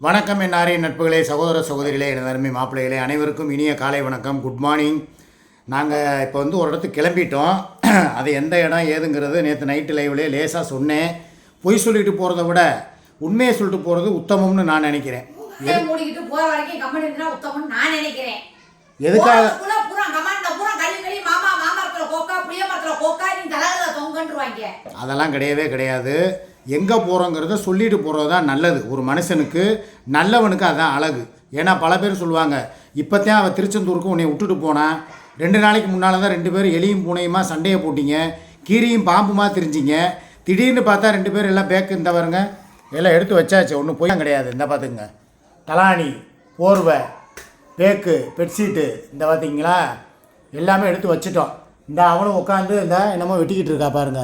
வணக்கம் என் ஆரிய நட்புகளே, சகோதர சகோதரிகளே, எனது அருமை மாப்பிள்ளைகளே, அனைவருக்கும் இனிய காலை வணக்கம். Good morning. நாங்கள் இப்போ வந்து ஒரு இடத்துக்கு கிளம்பிட்டோம். அது எந்த இடம் ஏதுங்கிறது நேற்று நைட்டு லைவ்லேயே லேசாக சொன்னேன். பொய் சொல்லிட்டு போகிறத விட உண்மையை சொல்லிட்டு போகிறது உத்தமம்னு நான் நினைக்கிறேன். எதுக்காக அதெல்லாம் கிடையவே கிடையாது. எங்கே போகிறோங்கிறத சொல்லிட்டு போகிறது தான் நல்லது. ஒரு மனுஷனுக்கு நல்லவனுக்கு அதுதான் அழகு. ஏன்னா பல பேர் சொல்லுவாங்க, இப்போத்தான் அவள் திருச்செந்தூருக்கு உன்னை விட்டுட்டு போனான், 2 நாளைக்கு முன்னால் தான் 2 பேரும் எலியும் பூனையுமா சண்டையை போட்டிங்க, கீரியும் பாம்புமா தெரிஞ்சிங்க, திடீர்னு பார்த்தா 2 பேர் எல்லாம் பேக்கு இந்த வருங்க எல்லாம் எடுத்து வச்சாச்சு. ஒன்றும் போய் கிடையாது. இந்த பார்த்துங்க, தலானி, போர்வை, பேக்கு, பெட்ஷீட்டு இந்த பார்த்திங்களா எல்லாமே எடுத்து வச்சுட்டோம். இந்த அவனும் உட்காந்து இந்த என்னமோ வெட்டிக்கிட்டு இருக்கா பாருங்க.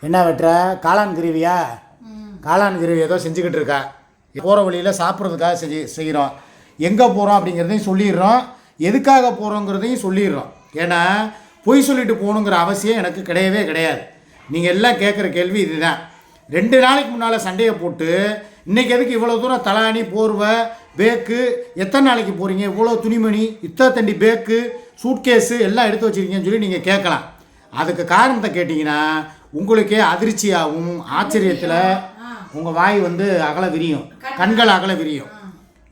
என்ன வெட்டுற? காளான் கிருவியா? காளான் கிருவி ஏதோ செஞ்சுக்கிட்டு இருக்கா. போகிற வழியில் சாப்பிட்றதுக்காக செய்கிறோம். எங்கே போகிறோம் அப்படிங்கிறதையும் சொல்லிடுறோம், எதுக்காக போகிறோங்கிறதையும் சொல்லிடுறோம். ஏன்னா பொய் சொல்லிட்டு போகணுங்கிற அவசியம் எனக்கு கிடையவே கிடையாது. நீங்கள் எல்லாம் கேட்குற கேள்வி இதுதான். 2 நாளைக்கு முன்னால் சண்டையை போட்டு இன்றைக்கி எதுக்கு இவ்வளோ தூரம் தலானி, போர்வை, பேக்கு, எத்தனை நாளைக்கு போகிறீங்க, இவ்வளோ துணிமணி, தண்டி பேக்கு, சூட்கேஸு எல்லாம் எடுத்து வச்சுருக்கீங்கன்னு சொல்லி நீங்கள் கேட்கலாம். அதுக்கு காரணத்தை கேட்டிங்கன்னா உங்களுக்கே அதிர்ச்சியாகவும் ஆச்சரியத்தில் உங்கள் வாய் வந்து அகல விரியும், கண்கள் அகல விரியும்.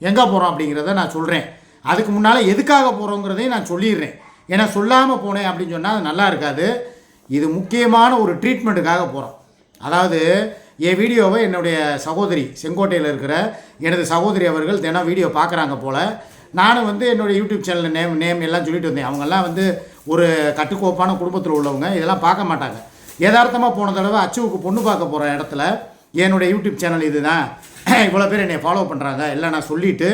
எங்கே போகிறோம் அப்படிங்கிறத நான் சொல்கிறேன். அதுக்கு முன்னால் எதுக்காக போகிறோங்கிறதையும் நான் சொல்லிடுறேன். ஏன்னா சொல்லாமல் போனேன் அப்படின்னு சொன்னால் அது நல்லா இருக்காது. இது முக்கியமான ஒரு ட்ரீட்மெண்ட்டுக்காக போகிறோம். அதாவது என் வீடியோவை என்னுடைய சகோதரி, செங்கோட்டையில் இருக்கிற எனது சகோதரி அவர்கள் தினம் வீடியோ பார்க்குறாங்க போல். நானும் வந்து என்னுடைய யூடியூப் சேனலில் நேம் எல்லாம் சொல்லிட்டு வந்தேன். அவங்கெல்லாம் வந்து ஒரு கட்டுக்கோப்பான குடும்பத்தில் உள்ளவங்க, இதெல்லாம் பார்க்க மாட்டாங்க. யதார்த்தமாக போன தடவை அச்சுவுக்கு பொண்ணு பார்க்க போகிற இடத்துல என்னுடைய யூடியூப் சேனல் இது தான், இவ்வளோ பேர் என்னை ஃபாலோ பண்ணுறாங்க எல்லாம் நான் சொல்லிவிட்டு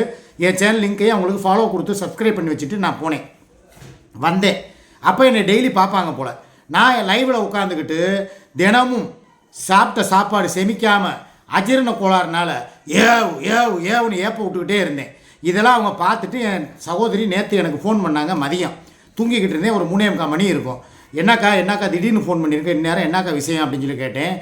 என் சேனல் லிங்க்கையும் அவங்களுக்கு ஃபாலோ கொடுத்து சப்ஸ்கிரைப் பண்ணி வச்சுட்டு நான் போனேன், வந்தேன். அப்போ என்னை டெய்லி பார்ப்பாங்க போல். நான் என் லைவில் உட்காந்துக்கிட்டு தினமும் சாப்பிட்ட சாப்பாடு செமிக்காமல் அஜீரண கோளாறுனால ஏவுன்னு ஏப்ப விட்டுக்கிட்டே இருந்தேன். இதெல்லாம் அவங்க பார்த்துட்டு என் சகோதரி நேற்று எனக்கு ஃபோன் பண்ணாங்க. மதியம் தூங்கிக்கிட்டு இருந்தேன், ஒரு 3:45 மணி இருக்கும். என்னக்கா திடீர்னு ஃபோன் பண்ணியிருக்கேன், இந்நேரம் என்னக்கா விஷயம் அப்படின்னு சொல்லி கேட்டேன்.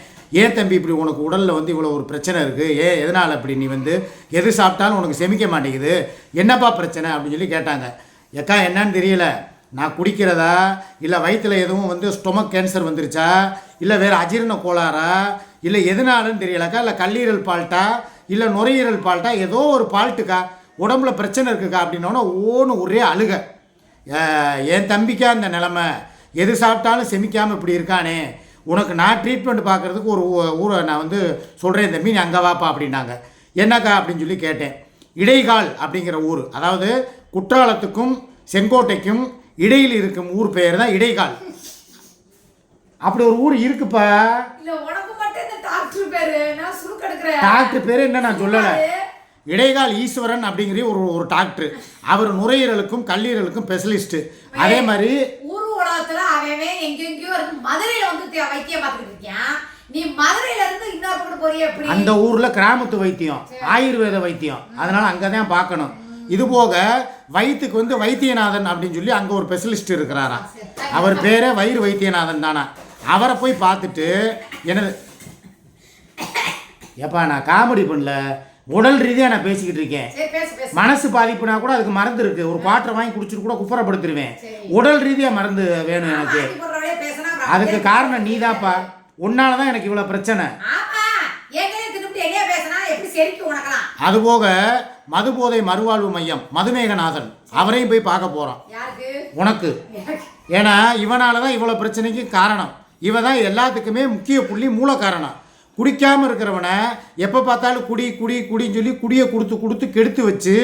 ஏன் தம்பி இப்படி உனக்கு உடலில் வந்து இவ்வளோ ஒரு பிரச்சனை இருக்குது, எதனால் அப்படி நீ வந்து எது சாப்பிட்டாலும் உனக்கு செமிக்க மாட்டேங்குது, என்னப்பா பிரச்சனை அப்படின்னு சொல்லி கேட்டாங்க. ஏக்கா என்னன்னு தெரியல, நான் குடிக்கிறதா இல்லை வயிற்றில் எதுவும் வந்து ஸ்டொமக் கேன்சர் வந்துருச்சா இல்லை வேறு அஜீரண கோளாறா இல்லை எதனாலன்னு தெரியலக்கா, இல்லை கல்லீரல் பால்ட்டா இல்லை நுரையீரல் பால்ட்டா, ஏதோ ஒரு பால்ட்டுக்கா, உடம்புல பிரச்சனை இருக்குக்கா அப்படின்னோன்னா ஒரே அழுக. என் தம்பிக்கா இந்த நிலமை, எது சாப்பிட்டாலும் செமிக்காமல் இப்படி இருக்கானே, உனக்கு நான் ட்ரீட்மெண்ட் பார்க்குறதுக்கு ஒரு ஊரை நான் வந்து சொல்கிறேன் தம்பி, நீ அங்கே வாப்பா அப்படின்னாங்க. என்னக்கா அப்படின்னு சொல்லி கேட்டேன். இடைகால் அப்படிங்கிற ஊர், அதாவது குற்றாலத்துக்கும் செங்கோட்டைக்கும் இடையில் இருக்கும் ஊர் பெயர் தான் இடைகால். அப்படி ஒரு ஊர் இருக்குப்பா. டாக்டர் பேர் என்ன நான் சொல்லலை. இடைகால் ஈஸ்வரன் அப்படிங்கிற ஒரு டாக்டர். அவர் நுரையீரலுக்கும் கல்லீரலுக்கும் ஸ்பெஷலிஸ்ட். அதே மாதிரி ஊர் உலகத்துல அவன் எங்கெங்கயோ மதுரையில வந்து வைத்தியம் பார்த்துட்டு இருக்கான். நீ மதுரையில இருந்து இன்னொரு பக்கம் போறியே எப்படி? அந்த ஊர்ல கிராமத்து வைத்தியம், ஆயுர்வேத வைத்தியம், அதனால அங்கதான் பார்க்கணும். இது போக வயிற்றுக்கு வந்து வைத்தியநாதன் அப்படின்னு சொல்லி அங்கே ஒரு ஸ்பெஷலிஸ்ட் இருக்கிறாராம். அவர் பேரே வயிறு வைத்தியநாதன் தானா. அவரை போய் பார்த்துட்டு என்னது எப்பா நான் காமெடி பண்ணல, உடல் ரீதியாக நான் பேசிக்கிட்டு இருக்கேன். மனசு பாதிப்புனா கூட அதுக்கு மருந்து இருக்குது, ஒரு பாட்டரை வாங்கி குடிச்சிட்டு கூட குப்புறப்படுத்திடுவேன். உடல் ரீதியாக மருந்து வேணும் எனக்கு. அதுக்கு காரணம் நீதாப்பா, உன்னால தான் எனக்கு இவ்வளோ பிரச்சனை. அதுபோக மதுபோதை மறுவாழ்வு மையம் மதுமேகநாதன், அவரையும் போய் பார்க்க போகிறோம் உனக்கு. ஏன்னா இவனால தான் இவ்வளோ பிரச்சனைக்கு காரணம். இவ தான் எல்லாத்துக்குமே முக்கிய புள்ளி, மூல காரணம். குடிக்காமல் இருக்கிறவனை எப்போ பார்த்தாலும் குடின்னு சொல்லி குடியை கொடுத்து கெடுத்து வச்சு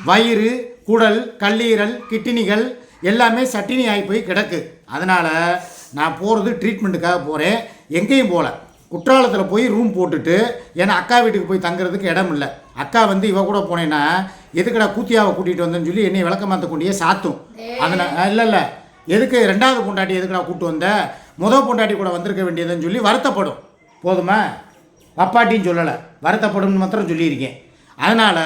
வயிறு, குடல், கல்லீரல், கிட்னிகள் எல்லாமே சட்டினி ஆகி போய் கிடக்கு. அதனால் நான் போகிறது ட்ரீட்மெண்ட்டுக்காக போகிறேன். எங்கேயும் போகல. குற்றாலத்தில் போய் ரூம் போட்டுட்டு, ஏன்னா அக்கா வீட்டுக்கு போய் தங்குறதுக்கு இடம் இல்லை. அக்கா வந்து இவ கூட போனேன்னா எதுக்கடா கூத்தியாவை கூட்டிகிட்டு வந்தேன்னு சொல்லி என்னை விளக்கமாற்ற கொண்டே சாத்தும். அதனால் இல்லை எதுக்கு 2வது பொண்டாட்டி எதுக்கடா கூப்பிட்டு வந்த, முதல் பொண்டாட்டி கூட வந்திருக்க வேண்டியதுன்னு சொல்லி வருத்தப்படும். போதுமா? பப்பாட்டின்னு சொல்லலை, வருத்தப்படும்னு மாத்திரம் சொல்லியிருக்கேன். அதனால்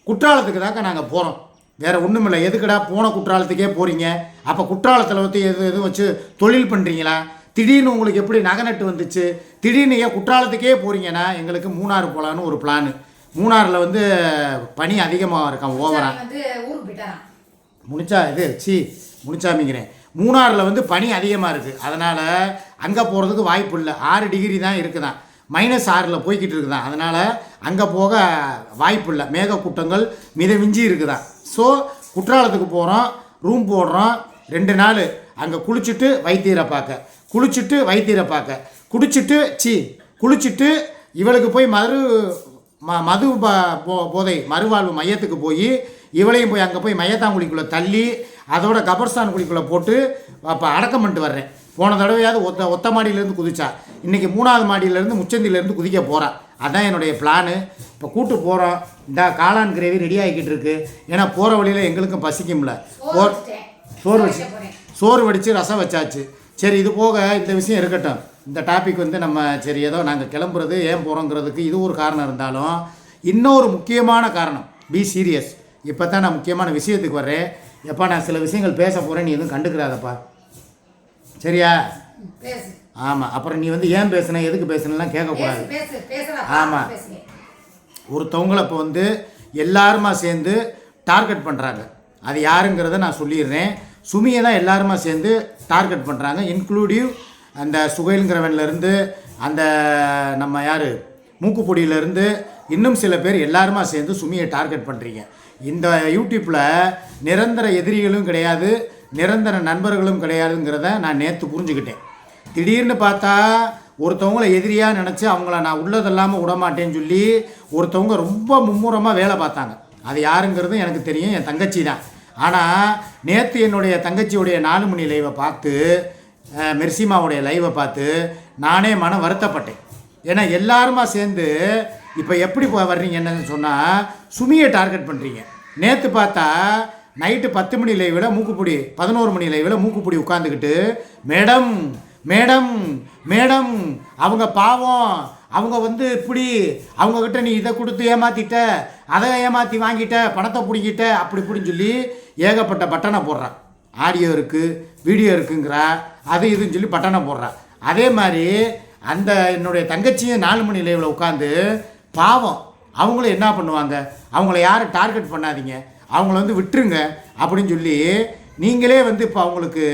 குற்றாலத்துக்கு தாக்க நாங்கள் போகிறோம், வேறு ஒன்றும் இல்லை. எதுக்கடா போன குற்றாலத்துக்கே போகிறீங்க, அப்போ குற்றாலத்தில் வந்து எதுவும் வச்சு தொழில் பண்ணுறீங்களா, திடீர்னு உங்களுக்கு எப்படி நகை நட்டு வந்துச்சு, திடீர்னு ஏன் குற்றாலத்துக்கே போகிறீங்கன்னா எங்களுக்கு மூணாறு போகலான்னு ஒரு பிளானு. மூணாறில் வந்து பனி அதிகமாக இருக்கான் ஓவரா. வந்து ஊருக்கு போயிட்டாராம். முனிச்சாமிங்கிறேன். மூணாறில் வந்து பனி அதிகமாக இருக்குது. அதனால் அங்கே போகிறதுக்கு வாய்ப்பு இல்லை. 6 டிகிரி தான் இருக்குதான், -6ல் போய்கிட்டு இருக்குதான். அதனால் அங்கே போக வாய்ப்பு இல்லை. மேகக்கூட்டங்கள் மிதமிஞ்சி இருக்குதான். ஸோ குற்றாலத்துக்கு போகிறோம், ரூம் போடுறோம், 2 நாள் அங்கே குளிச்சுட்டு வைத்தியரை பார்க்க, குளிச்சுட்டு இவளுக்கு போய் மது போதை மறுவாழ்வு மையத்துக்கு போய் இவளையும் போய் அங்கே போய் மையத்தாங்குழிக்குள்ளே தள்ளி அதோட கபர்ஸ்தான் குழிக்குள்ளே போட்டு அப்போ அடக்கம் பண்ணிட்டு வர்றேன். போன தடவையாவது ஒத்த மாடியிலேருந்து குதிச்சா, இன்றைக்கி 3வது மாடியிலேருந்து முச்சந்திலேருந்து குதிக்க போகிறான். அதான் என்னுடைய பிளானு. இப்போ கூட்டு போகிறோம். இந்த காளான் கிரேவி ரெடி ஆகிக்கிட்டு இருக்கு. ஏன்னா போகிற வழியில் எங்களுக்கும் பசிக்கும்ல. சோறு வடித்து ரசம் வச்சாச்சு. சரி, இது போக இந்த விஷயம் இருக்கட்டும். இந்த டாபிக் வந்து நம்ம சரி ஏதோ நாங்கள் கிளம்புறது ஏன் போகிறோங்கிறதுக்கு இது ஒரு காரணம் இருந்தாலும், இன்னொரு முக்கியமான காரணம், பி சீரியஸ். இப்போ தான் நான் முக்கியமான விஷயத்துக்கு வர்றேன். எப்பா நான் சில விஷயங்கள் பேச போகிறேன், நீ எதுவும் கண்டுக்கிறாதப்பா, சரியா? ஆமாம். அப்புறம் நீ வந்து ஏன் பேசுன எதுக்கு பேசுனலாம் கேட்கக்கூடாது. ஆமாம். ஒருத்தவங்களை இப்போ வந்து எல்லாருமா சேர்ந்து டார்கெட் பண்ணுறாங்க. அது யாருங்கிறத நான் சொல்லிடுறேன். சுமியை தான் எல்லாருமா சேர்ந்து டார்கெட் பண்ணுறாங்க. இன்க்ளூடிவ் அந்த சுகைலுங்கிறவன்லேருந்து அந்த நம்ம யார் மூக்குப்பொடியிலேருந்து இன்னும் சில பேர் எல்லாருமா சேர்ந்து சுமியை டார்கெட் பண்ணுறீங்க. இந்த யூடியூப்பில் நிரந்தர எதிரிகளும் கிடையாது, நிரந்தர நண்பர்களும் கிடையாதுங்கிறத நான் நேற்று புரிஞ்சுக்கிட்டேன். திடீர்னு பார்த்தா ஒருத்தவங்களை எதிரியாக நினச்சி அவங்கள நான் உள்ளதெல்லாமல் விடமாட்டேன்னு சொல்லி ஒருத்தவங்க ரொம்ப மும்முரமாக வேலை பார்த்தாங்க. அது யாருங்கிறது எனக்கு தெரியும், என் தங்கச்சி தான். ஆனால் நேற்று என்னுடைய தங்கச்சியுடைய 4 மணி லைவை பார்த்து, மெர்சிமாவுடைய லைவை பார்த்து நானே மனம் வருத்தப்பட்டேன். ஏன்னா எல்லாருமா சேர்ந்து இப்போ எப்படி வர்றீங்கன்னு சொன்னால் சுமியை டார்கெட் பண்ணுறீங்க. நேற்று பார்த்தா நைட்டு 10 மணி லைவில் மூக்குப்பொடி, 11 மணி லைவில் மூக்குப்பொடி உட்காந்துக்கிட்டு மேடம் மேடம் மேடம் அவங்க பாவம், அவங்க வந்து இப்படி அவங்கக்கிட்ட நீ இதை கொடுத்து ஏமாற்றிட்ட, அதை ஏமாற்றி வாங்கிட்ட, பணத்தை பிடிக்கிட்ட, அப்படி இப்படின்னு சொல்லி ஏகப்பட்ட பட்டனை போடுறான். ஆடியோ இருக்குது, வீடியோ இருக்குங்கிறா, அது இதுன்னு சொல்லி பட்டனை போடுறா. அதே மாதிரி அந்த என்னுடைய தங்கச்சியும் 4 மணி லைவில் உட்காந்து பாவம் அவங்களும் என்ன பண்ணுவாங்க, அவங்கள யாரும் டார்கெட் பண்ணாதீங்க, அவங்கள வந்து விட்டுருங்க அப்படின்னு சொல்லி நீங்களே வந்து இப்போ அவங்களுக்கு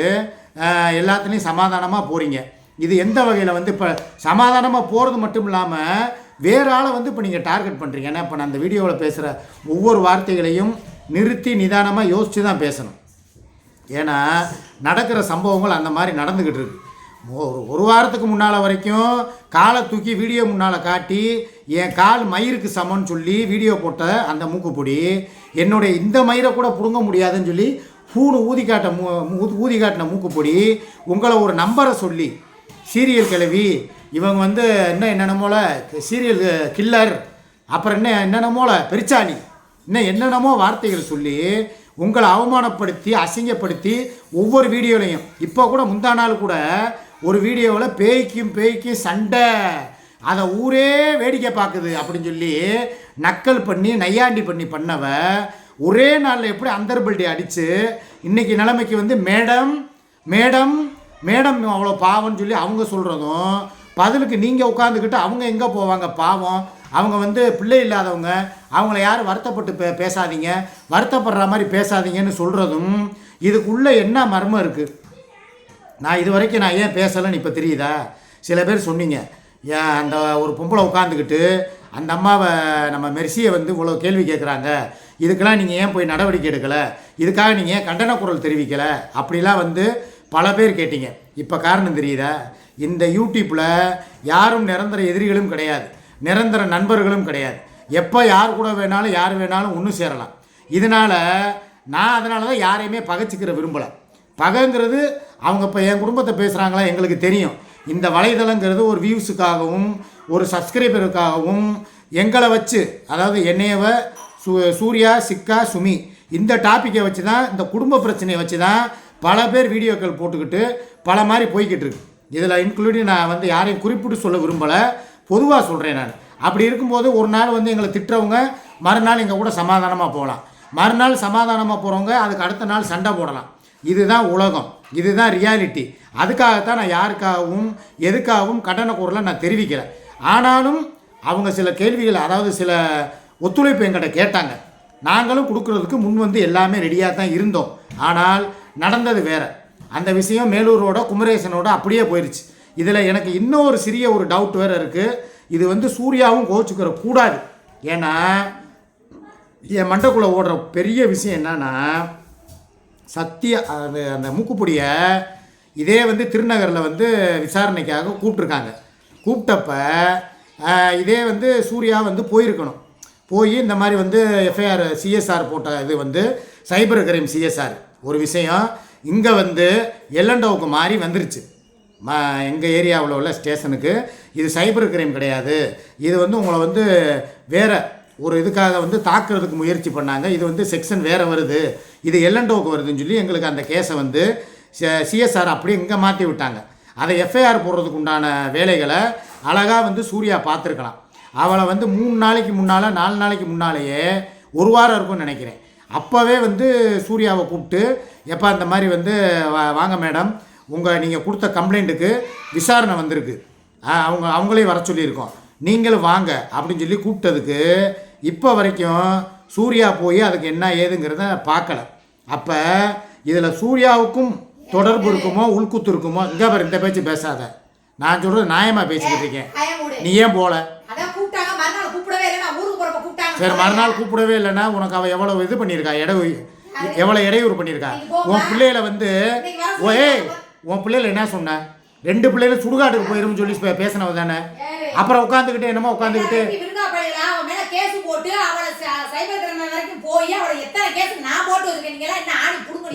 எல்லாத்துலேயும் சமாதானமாக போகிறீங்க. இது எந்த வகையில் வந்து இப்போ சமாதானமாக போகிறது மட்டும் இல்லாமல் வேறு ஆளை வந்து இப்போ நீங்கள் டார்கெட் பண்ணுறீங்க. ஏன்னா இப்போ நான் அந்த வீடியோவில் பேசுகிற ஒவ்வொரு வார்த்தைகளையும் நிறுத்தி நிதானமாக யோசித்து தான் பேசணும். ஏன்னா நடக்கிற சம்பவங்கள் அந்த மாதிரி நடந்துக்கிட்டு இருக்கு. ஒரு வாரத்துக்கு முன்னால் வரைக்கும் காலை தூக்கி வீடியோ முன்னால் காட்டி என் கால் மயிருக்கு சமன்னு சொல்லி வீடியோ போட்ட அந்த மூக்குப்பொடி என்னுடைய இந்த மயிரை கூட பிடுங்க முடியாதுன்னு சொல்லி ஊதி காட்டின மூக்குப்பொடி உங்களை ஒரு நம்பரை சொல்லி சீரியல் கிளவி, இவங்க வந்து என்னென்னமோல சீரியல் கில்லர், அப்புறம் என்னென்னமோல பெருச்சாளி, என்னென்னமோ வார்த்தைகள் சொல்லி உங்களை அவமானப்படுத்தி அசிங்கப்படுத்தி ஒவ்வொரு வீடியோலையும், இப்போ கூட முந்தா நாள் கூட ஒரு வீடியோவில் பேய்க்கும் சண்டை, அதை ஊரே வேடிக்கை பார்க்குது அப்படின்னு சொல்லி நக்கல் பண்ணி நையாண்டி பண்ணவ ஒரே நாளில் எப்படி அந்தர்பல்ட்டி அடித்து இன்றைக்கி நிலைமைக்கு வந்து மேடம் மேடம் மேடம் அவ்வளோ பாவம்னு சொல்லி அவங்க சொல்கிறதும், பதிலுக்கு நீங்கள் உட்காந்துக்கிட்டு அவங்க எங்கே போவாங்க பாவம், அவங்க வந்து பிள்ளை இல்லாதவங்க, அவங்கள யாரும் வருத்தப்பட்டு பேசாதீங்க, வருத்தப்படுற மாதிரி பேசாதீங்கன்னு சொல்கிறதும், இதுக்குள்ளே என்ன மர்மம் இருக்குது? நான் இது வரைக்கும் நான் ஏன் பேசலைன்னு இப்போ தெரியுதா? சில பேர் சொன்னீங்க, ஏன் அந்த ஒரு பொம்பளை உட்காந்துக்கிட்டு அந்த அம்மாவை நம்ம மெர்சியை வந்து இவ்வளோ கேள்வி கேட்குறாங்க, இதுக்கெல்லாம் நீங்கள் ஏன் போய் நடவடிக்கை எடுக்கலை, இதுக்காக நீங்கள் ஏன் கண்டன குரல் தெரிவிக்கலை, அப்படிலாம் வந்து பல பேர் கேட்டீங்க. இப்போ காரணம் தெரியுதா? இந்த யூடியூப்பில் யாரும் நிரந்தர எதிரிகளும் கிடையாது, நிரந்தர நண்பர்களும் கிடையாது. எப்போ யார் கூட வேணாலும் யார் வேணாலும் ஒன்று சேரலாம். இதனால் நான் அதனால தான் யாரையுமே பகைச்சிக்கிற விரும்பலை. பகைங்கிறது அவங்க இப்போ என் குடும்பத்தை பேசுகிறாங்களா எங்களுக்கு தெரியும். இந்த வலைதளங்கிறது ஒரு வியூஸுக்காகவும் ஒரு சப்ஸ்கிரைபருக்காகவும் எங்களை வச்சு, அதாவது என்னையவ சூர்யா சிக்கா சுமி இந்த டாப்பிக்கை வச்சு தான், இந்த குடும்ப பிரச்சனையை வச்சு தான் பல பேர் வீடியோக்கள் போட்டுக்கிட்டு பல மாதிரி போய்கிட்டு இருக்கு. இதில் இன்க்ளூடிங் நான் வந்து யாரையும் குறிப்பிட்டு சொல்ல விரும்பலை, பொதுவாக சொல்கிறேன் நான். அப்படி இருக்கும்போது ஒரு நாள் வந்து எங்களை திட்டுறவங்க மறுநாள் எங்கள் கூட சமாதானமாக போகலாம், மறுநாள் சமாதானமாக போகிறவங்க அதுக்கு அடுத்த நாள் சண்டை போடலாம். இதுதான் உலகம், இதுதான் ரியாலிட்டி. அதுக்காகத்தான் நான் யாருக்காகவும் எதுக்காகவும் கண்டன குரலை நான் தெரிவிக்கிறேன். ஆனாலும் அவங்க சில கேள்விகள், அதாவது சில ஒத்துழைப்பு எங்கிட்ட கேட்டாங்க. நாங்களும் கொடுக்குறதுக்கு முன் வந்து எல்லாமே ரெடியாக தான் இருந்தோம். ஆனால் நடந்தது வேறு. அந்த விஷயம் மேலூரோட குமரேசனோட அப்படியே போயிடுச்சு. இதில் எனக்கு இன்னொரு சிறிய ஒரு டவுட் வேறு இருக்குது. இது வந்து சூர்யாவும் கோச்சுக்கிற கூடாது. ஏன்னா என் மண்டைக்குள்ளே ஓடுற பெரிய விஷயம் என்னன்னா, சத்திய அந்த மூக்குப்பொடியை இதே வந்து திருநகரில் வந்து விசாரணைக்காக கூப்பிட்ருக்காங்க. கூப்பிட்டப்ப இதே வந்து சூர்யா வந்து போயிருக்கணும். போய் இந்த மாதிரி வந்து எஃப்ஐஆர் சிஎஸ்ஆர் போட்ட இது வந்து சைபர் கிரைம் சிஎஸ்ஆர் ஒரு விஷயம் இங்கே வந்து எல்லண்டோவுக்கு மாறி வந்துருச்சு. எங்கள் ஏரியாவில் உள்ள ஸ்டேஷனுக்கு இது சைபர் கிரைம் கிடையாது, இது வந்து உங்களை வந்து வேறு ஒரு இதுக்காக வந்து தாக்குறதுக்கு முயற்சி பண்ணாங்க, இது வந்து செக்ஷன் வேறு வருது, இது எல்லண்டோவுக்கு வருதுன்னு சொல்லி எங்களுக்கு அந்த கேஸை வந்து சிஎஸ்ஆர் அப்படியே இங்கே மாற்றி விட்டாங்க. அதை எஃப்ஐஆர் போடுறதுக்கு உண்டான வேலைகளை அழகாக வந்து சூர்யா பார்த்துருக்கலாம். அவளை வந்து 3 நாளைக்கு முன்னால் 4 நாளைக்கு முன்னாலேயே ஒரு வாரம் இருக்கும்னு நினைக்கிறேன். அப்போவே வந்து சூர்யாவை கூப்பிட்டு எப்போ அந்த மாதிரி வந்து வாங்க மேடம், நீங்கள் கொடுத்த கம்ப்ளைண்ட்டுக்கு விசாரணை வந்திருக்கு, அவங்களே வர சொல்லியிருக்கோம், நீங்களும் வாங்க அப்படின்னு சொல்லி கூப்பிட்டதுக்கு இப்போ வரைக்கும் சூர்யா போய் அதுக்கு என்ன ஏதுங்கிறத பார்க்கல. அப்போ இதில் சூர்யாவுக்கும் தொடர்பு இருக்குமோ உள்குத்து இருக்குமோ? இங்கே பாரு, இந்த பேச்சு பேசாத, நான் சொல்கிறது நியாயமாக பேசிக்கிட்டு இருக்கேன். நீ ஏன் போகல? சரி, மறுநாள் கூப்பிடவே இல்லைன்னா உனக்கு அவள் எவ்வளோ இது பண்ணியிருக்கா, எவ்வளோ இடையூறு பண்ணியிருக்கா? உன் பிள்ளைகளை வந்து உன் பிள்ளைகளை என்ன சொன்ன? 2 பிள்ளைகளும் சுடுகாட்டுக்கு போயிருன்னு சொல்லி பேசினவ தானே. அப்புறம் உட்காந்துக்கிட்டு என்னமோ உட்காந்துக்கிட்டு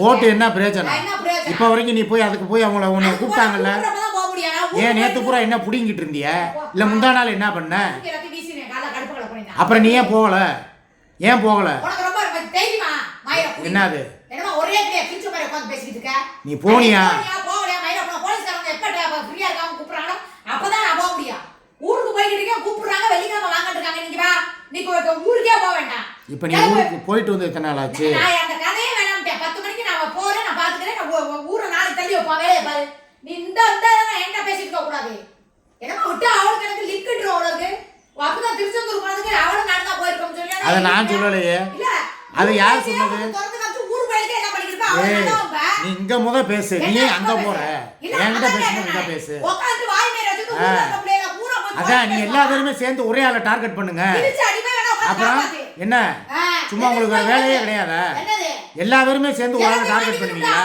ஓட்டு என்ன பிரயோஜனம்? இப்போ வரைக்கும் நீ போய் அதுக்கு போய் அவங்கள உன்னை கூப்பிட்டாங்கல்ல, ஏன் நேற்று பூரா என்ன பிடிங்கிட்டு இருந்திய? இல்லை முந்தா நாள் என்ன பண்ண? அப்புறம் நீ ஏன் போகல? ஏன் போகல? என்னது நீ போனியா? இப்ப நீ ஊருக்கு போயிட்டு வந்து எத்தனை நாள் ஆச்சு? அதை நான் சொல்லலையே, அது யார் சொன்னது? நீ இங்க முத பேசு, நீ அங்க போற, என்கிட்ட பேசணும், இங்க பேசு. அதான் நீ எல்லாத்தையுமே சேர்ந்து ஒரே ஆளை டார்கெட் பண்ணுங்க. அப்புறம் என்ன, சும்மா உங்களுக்கு வேற வேலையே கிடையாதா? எல்லா பேருமே சேர்ந்து ஒரு ஆளை டார்கெட் பண்ணுவீங்களா?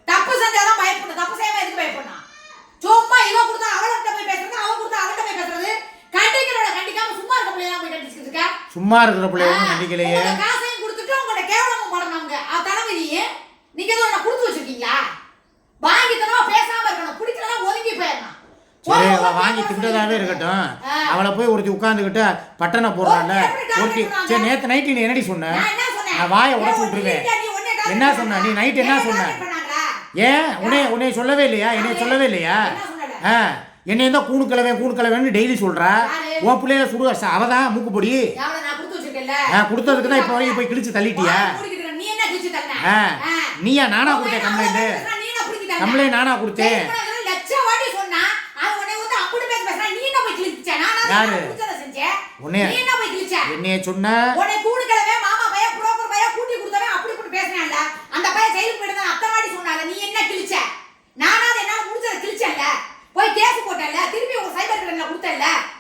தப்பு செஞ்சாதான் பயப்படணும், தப்பு செய்யாம எதுக்கு பயப்படணும்? சும்மா இவ கொடுத்தா அவள்கிட்ட போய் பேசுறது, அவ கொடுத்தா அவள்கிட்ட போய் பேசுறது. கண்டிக்கிறோட கண்டிக்காம சும்மா இருக்க பிள்ளைலாம் போய் கண்டிச்சிட்டு இருக்க. சும்மா இருக்கிற பிள்ளைகளும் கண்டிக்கலையே. காசையும் கொடுத்துட்டு உங்களோட கேவலமும் போடணுங்க. தலைவிதியே நீங்க ஏதோ ஒண்ணு கொடுத்து வச்சிருக்கீங்களா? வாங்கிட்டனா பேசாம இருக்கணும், குடிக்கிறதா ஒதுங்கி போயிடணும். சரி, அவ வாங்கி தின்றதாவே இருக்கட்டும். அவளை போய் ஒருத்தி உட்காந்துக்கிட்டு பட்டனை போடுறான்ல ஒருத்தி. சரி, நேற்று நைட்டு நீ என்னடி சொன்ன? நான் வாயை உடச்சு விட்டுருவேன். என்ன சொன்ன நீ நைட்டு? என்ன சொன்ன? ஏன் உன்னை சொல்லவே இல்லையா? என்னை சொல்லவே இல்லையா? என்னையும் தான் கூணுக்கிழவேன்னு டெய்லி சொல்கிறா. உன் பிள்ளைய சுடுவா அவதான் மூக்குப்பொடி கொடுத்ததுக்கு தான் இப்போ வரைக்கும் போய் கிழிச்சு தள்ளிட்டியா? நீயா? நானா கொடுத்தேன் கம்ப்ளைண்ட்? கம்ப்ளைண்ட் நானா கொடுத்தேன்? யாரு என்னைய சொன்ன?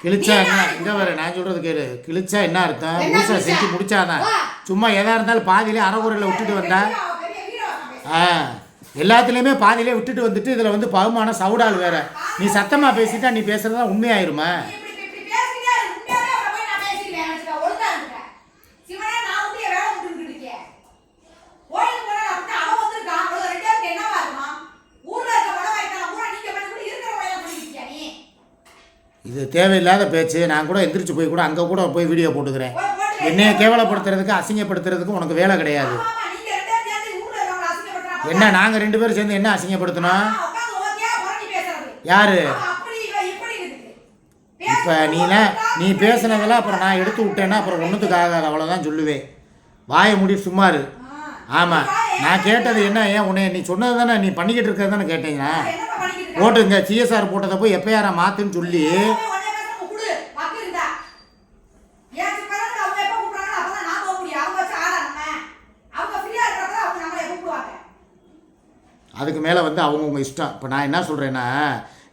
கிழிச்சா என்ன? இங்க வர நான் சொல்றது கேளு. கிழிச்சா என்ன அர்த்தம்? முழுசா செஞ்சு முடிச்சாதான். சும்மா எதா இருந்தாலும் பாதியிலே அறகுறையில் விட்டுட்டு வந்தா எல்லாத்துலேயுமே பாதியிலே விட்டுட்டு வந்துட்டு இதில் வந்து பகுமான சவுடால் வேற. நீ சத்தமாக பேசிட்டா நீ பேசுறதா உண்மையாயிருமா? இது தேவையில்லாத பேச்சு. நான் கூட எந்திரிச்சு போய் கூட அங்கே கூட போய் வீடியோ போட்டுக்கிறேன். என்னைய கேவலப்படுத்துறதுக்கு அசிங்கப்படுத்துறதுக்கு உனக்கு வேலை கிடையாது. என்ன நாங்கள் 2 பேரும் சேர்ந்து என்ன அசிங்கப்படுத்தணும்? யாரு? இப்போ நீ பேசுனதெல்லாம் அப்புறம் நான் எடுத்து விட்டேன்னா அப்புறம் ஒன்றுத்துக்கு ஆகாது, அவ்வளோதான் சொல்லுவேன். வாயை மூடி சும்மா இரு. ஆமாம். நான் கேட்டது என்ன, ஏன் உன்னை நீ சொன்னது தானே, நீ பண்ணிக்கிட்டு இருக்கிறது தானே கேட்டீங்க. என்னப்பா பண்ணிக்கிட்டு இருக்க? ஓட்டுங்க சிஎஸ்ஆர் போட்டதை போய் எப்பயாரா மாற்றுன்னு சொல்லி உடனே பேசுறவங்க குடு, வக்கு இருந்தா. ஏன் பிறகு அவங்க எப்ப கூப்பிடுறாங்களோ அப்பதான் நான் போக முடியும். அவங்க வச்சு ஆளா நம்ம. அவங்க ஃப்ரீயா இருக்கிறப்ப அவங்க நம்மளை கூப்பிடுவாங்க. அதுக்கு மேலே வந்து அவங்கவுங்க இஷ்டம். இப்போ நான் என்ன சொல்கிறேன்னா,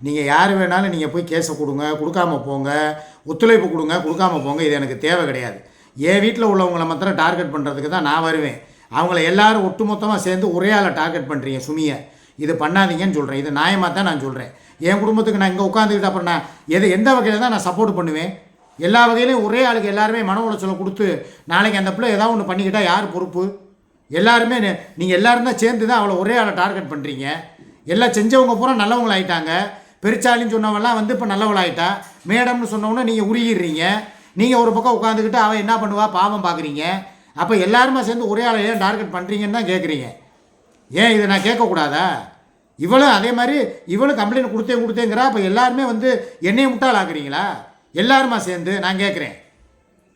நீங்கள் யார் வேணாலும் நீங்கள் போய் கேஸை கொடுங்க, கொடுக்காம போங்க, ஒத்துழைப்பு கொடுங்க, கொடுக்காம போங்க, இது எனக்கு தேவை கிடையாது. என் வீட்டில் உள்ளவங்களை மாத்திரம் டார்கெட் பண்ணுறதுக்கு தான் நான் வருவேன். அவங்கள எல்லாரும் ஒட்டுமொத்தமாக சேர்ந்து ஒரே ஆளை டார்கெட் பண்ணுறீங்க சுமியை. இது பண்ணாதீங்கன்னு சொல்கிறேன். இது நியாயமாக தான் நான் சொல்கிறேன். என் குடும்பத்துக்கு நான் இங்கே உட்காந்துக்கிட்டு அப்புறம் நான் எந்த வகையில் தான் நான் சப்போர்ட் பண்ணுவேன்? எல்லா வகையிலையும் ஒரே ஆளுக்கு எல்லாருமே மன உளைச்சலை கொடுத்து நாளைக்கு அந்த பிள்ளை ஏதாவது ஒன்று பண்ணிக்கிட்டால் யார் பொறுப்பு? எல்லாருமே நீங்கள் எல்லாரும் தான் சேர்ந்து தான் அவளை ஒரே ஆளை டார்கெட் பண்ணுறீங்க. எல்லாம் செஞ்சவங்க பூரா நல்லவங்களாயிட்டாங்க. பெருச்சாலின்னு சொன்னவங்கலாம் வந்து இப்போ நல்லவளாயிட்டா. மேடம்னு சொன்னவொன்னே நீங்கள் உருகிடுறீங்க. நீங்கள் ஒரு பக்கம் உட்காந்துக்கிட்டு அவள் என்ன பண்ணுவா பாவம் பார்க்குறீங்க. அப்போ எல்லாருமே சேர்ந்து ஒரே ஆளை ஏன் டார்கெட் பண்ணுறீங்கன்னு தான் கேட்குறீங்க. ஏன் இதை நான் கேட்கக்கூடாதா? இவளும் அதே மாதிரி இவளும் கம்ப்ளைண்ட் கொடுத்தேங்கிறா. அப்போ எல்லாருமே வந்து என்னையை முட்டாள் ஆக்குறீங்களா? எல்லாருமா சேர்ந்து நான் கேட்குறேன்.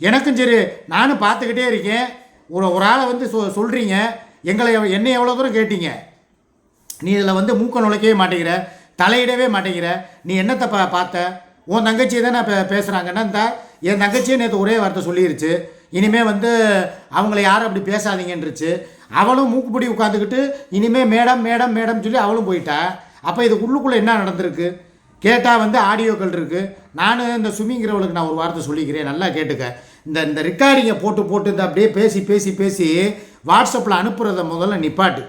எனக்கும் சரி, நானும் பார்த்துக்கிட்டே இருக்கேன். ஒரு ஆளை வந்து சொல்கிறீங்க, என்னை எவ்வளோ தூரம் கேட்டீங்க. நீ இதில் வந்து மூக்க நுழைக்கவே மாட்டேங்கிற, தலையிடவே மாட்டேங்கிற. நீ என்னத்தை பார்த்த? உன் தங்கச்சியை தான் நான் பேசுகிறாங்கன்னா இந்த என் தங்கச்சியே நேற்று ஒரே வார்த்தை சொல்லிருச்சு. இனிமேல் வந்து அவங்கள யாரும் அப்படி பேசாதீங்கன்றுச்சு. அவளும் மூக்குப்படி உட்காந்துக்கிட்டு இனிமேல் மேடம் மேடம் மேடம் சொல்லி அவளும் போயிட்டா. அப்போ இது உள்ளுக்குள்ளே என்ன நடந்திருக்கு கேட்டால் வந்து ஆடியோக்கள் இருக்குது. நான் இந்த சுமிங்கிறவளுக்கு நான் ஒரு வார்த்தை சொல்லிக்கிறேன், நல்லா கேட்டுக்க. இந்த ரெக்கார்டிங்கை போட்டு இந்த அப்படியே பேசி வாட்ஸ்அப்பில் அனுப்புகிறத முதல்ல நிப்பாட்டு.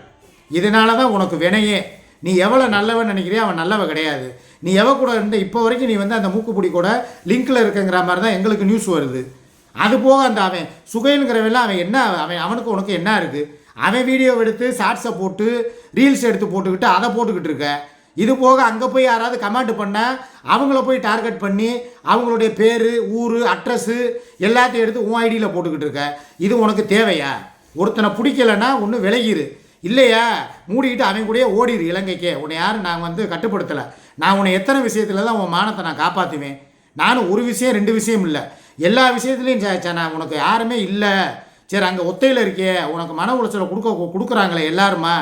இதனால தான் உனக்கு வினையே. நீ எவ்வளோ நல்லவன் நினைக்கிறியோ அவன் நல்லவ கிடையாது. நீ எவ கூட இருந்த இப்போ வரைக்கும் நீ வந்து அந்த மூக்குப்பிடி கூட லிங்கில் இருக்குங்கிற மாதிரி தான் எங்களுக்கு நியூஸ் வருது. அது போக அந்த அவன் சுகைலுங்கிறவெல்லாம் அவன் என்ன அவனுக்கு உனக்கு என்ன இருக்குது? அவன் வீடியோ எடுத்து ஷார்ட்ஸை போட்டு ரீல்ஸ் எடுத்து போட்டுக்கிட்டு அதை போட்டுக்கிட்டு இருக்க. இது போக அங்கே போய் யாராவது கமெண்ட் பண்ணால் அவங்கள போய் டார்கெட் பண்ணி அவங்களுடைய பேர் ஊர் அட்ரஸ்ஸு எல்லாத்தையும் எடுத்து உன் ஐடியில் போட்டுக்கிட்டு இருக்க. இது உனக்கு தேவையா? ஒருத்தனை பிடிக்கலைன்னா ஒன்று விலகிரு, இல்லையா மூடிக்கிட்டு அவன் கூடயே ஓடிடு இலங்கைக்கே. உன்னை யாரும் நான் வந்து கட்டுப்படுத்தலை. நான் உன்னை எத்தனை விஷயத்தில் தான் உன் மானத்தை நான் காப்பாற்றுவேன். நானும் ஒரு விஷயம் 2 விஷயம் இல்லை, எல்லா விஷயத்துலேயும் நான் உனக்கு யாருமே இல்லை. சரி அங்கே ஒத்தையில் இருக்கே, உனக்கு மன உளைச்சலை கொடுக்குறாங்களே எல்லாருமா,